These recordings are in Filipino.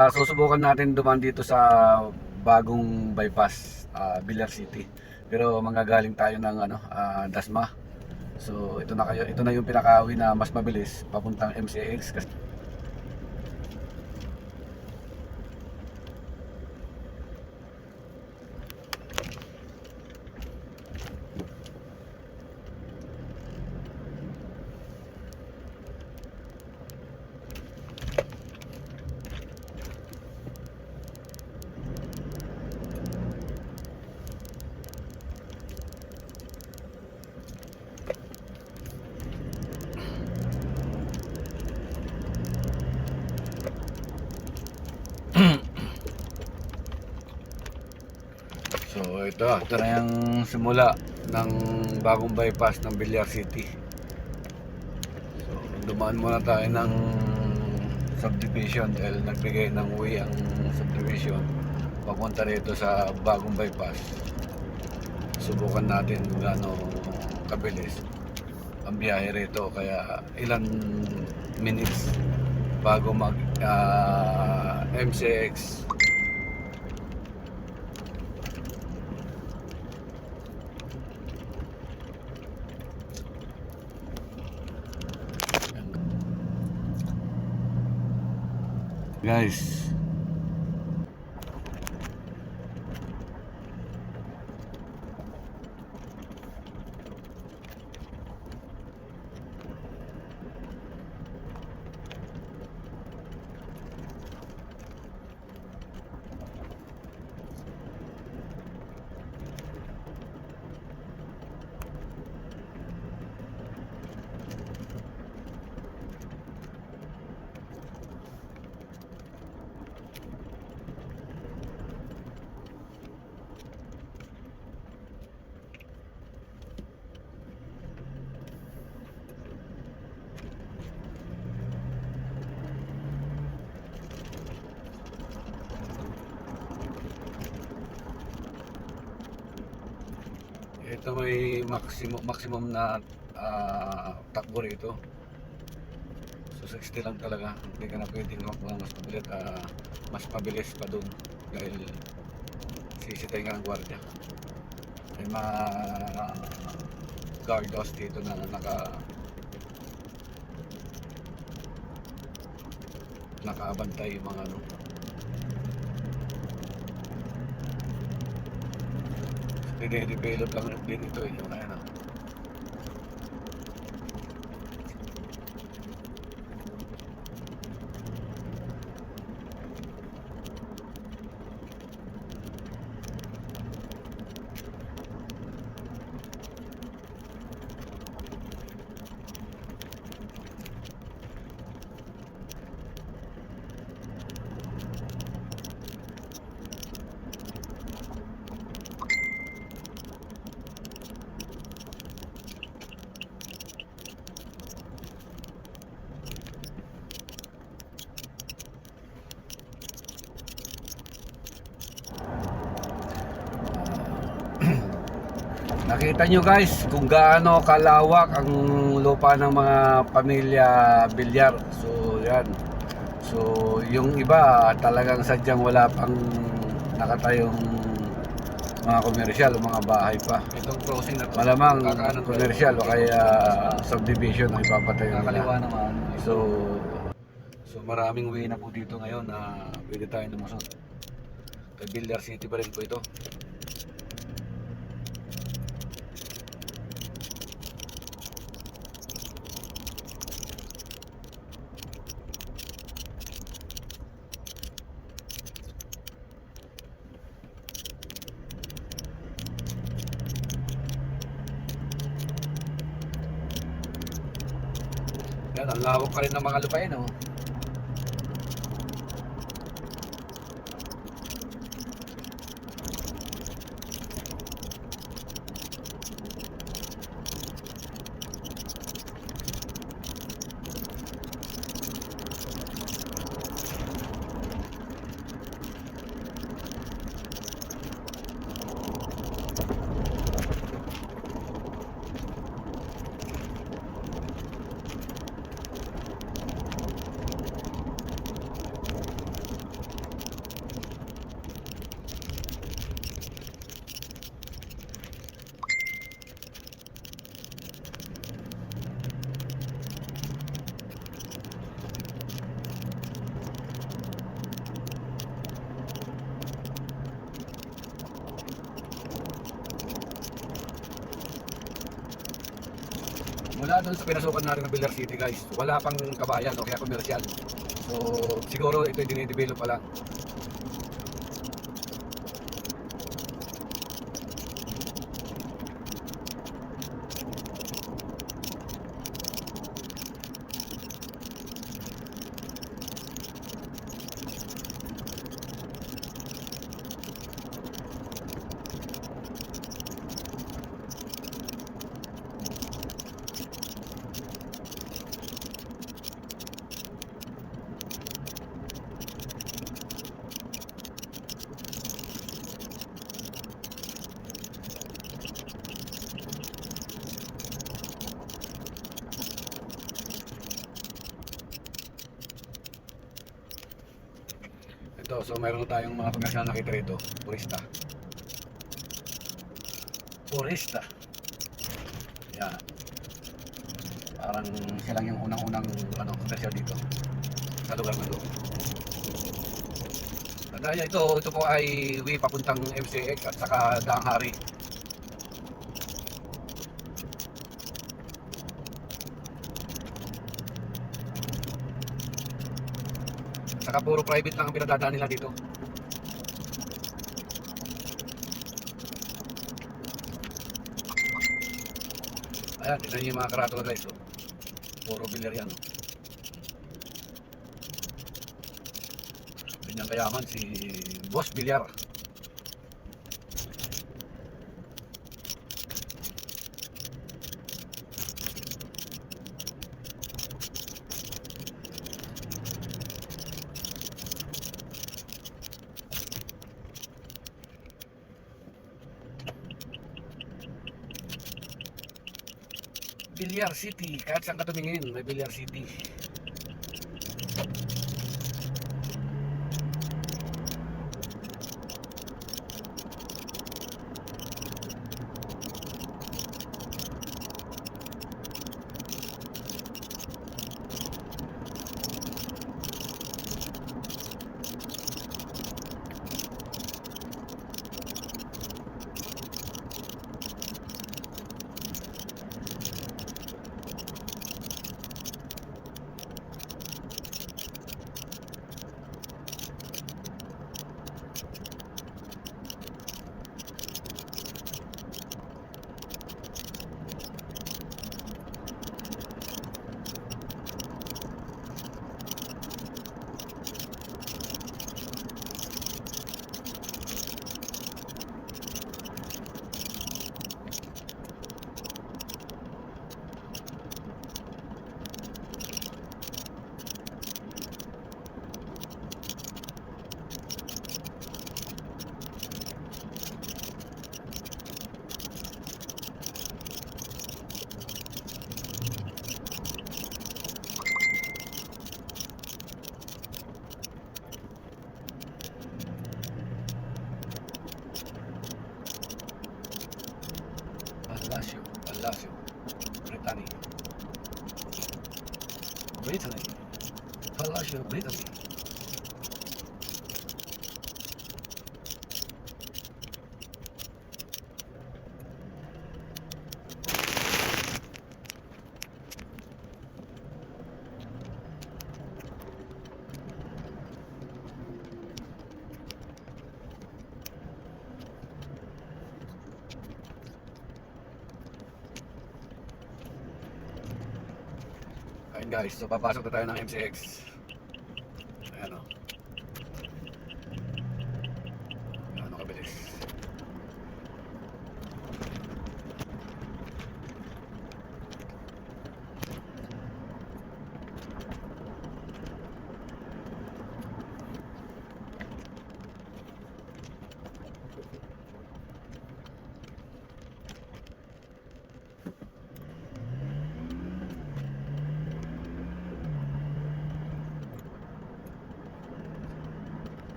Susubukan natin dumaan dito sa bagong bypass, Villar City. Pero manggagaling tayo ng Dasma. So ito na yung pinakauwi na mas mabilis papuntang MCX kasi so ito na yung simula ng bagong bypass ng Villar City. So dumaan muna tayo ng subdivision dahil nagbigay ng way ang subdivision papunta rito sa bagong bypass. Subukan natin kung gaano kabilis ang biyahe rito, kaya ilan minutes bago mag MCX. Guys, ito may maximum na takbo rito. So 60 lang talaga, hindi ka na pwedeng mas mabilis pa dun dahil sisitay ka ng gwardiya. May mga guardos dito na nakaabantay yung mga develop lang din ito yung nakita nyo guys kung gaano kalawak ang lupa ng mga pamilya Villar. So yan, so yung iba talagang sadyang wala pang nakatayong mga komersyal o mga bahay pa. Itong crossing na to, malamang komersyal o kaya subdivision ang ipapatayo nila. So maraming way na po dito ngayon na pwede tayo lumusot. Kay Villar City pa rin po ito. Yan, ang lawak pa rin ng mga lupain, oh. Mula doon sa pinasukan natin ng Villar City guys, wala pang kabayan o kaya komersyal. So siguro ito yung dinidevelop pa lang. Ito, so mayroon tayong mga komersyal na nakita rito. Purista. Yan. Parang siya lang yung unang-unang komersyal dito sa lugar na to. Dahil ito po ay way papuntang MCX at saka Daang Hari. Saka puro private lang ang pinadadaan nila dito. Ayan, tignan niyo yung mga karatula guys. Oh. Puro bilyar yan. Oh. Ganyang kayaman si Boss Bilyar. Villar City, kahit saan ka tumingin, may Villar City. Palacio, Brittany, Palacio, Brittany. Ayun guys, so papasok na tayo ng MCX. Ayan o. Ano kabilis.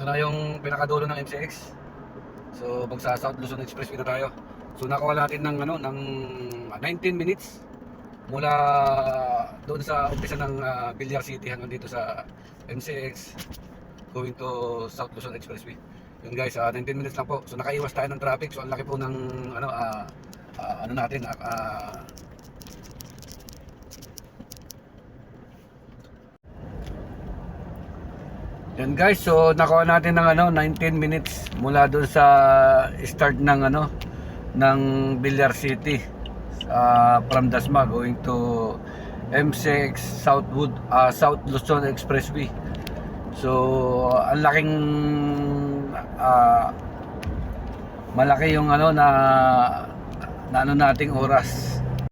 ito na yung pinakadulo ng MCX. So magsa South Luzon Expressway na tayo. So nakuha natin ng ano ng 19 minutes mula doon sa umpisa ng Villar City hanggang dito sa MCX going to South Luzon Expressway. Yun guys, 19 minutes lang po. So nakaiwas tayo ng traffic. So ang laki po ng ano natin yan guys, so nakuha natin ng 19 minutes mula doon sa start ng ng Villar City from Dasma going to MCX Southwood South Luzon Expressway. So ang laking malaki yung na nating oras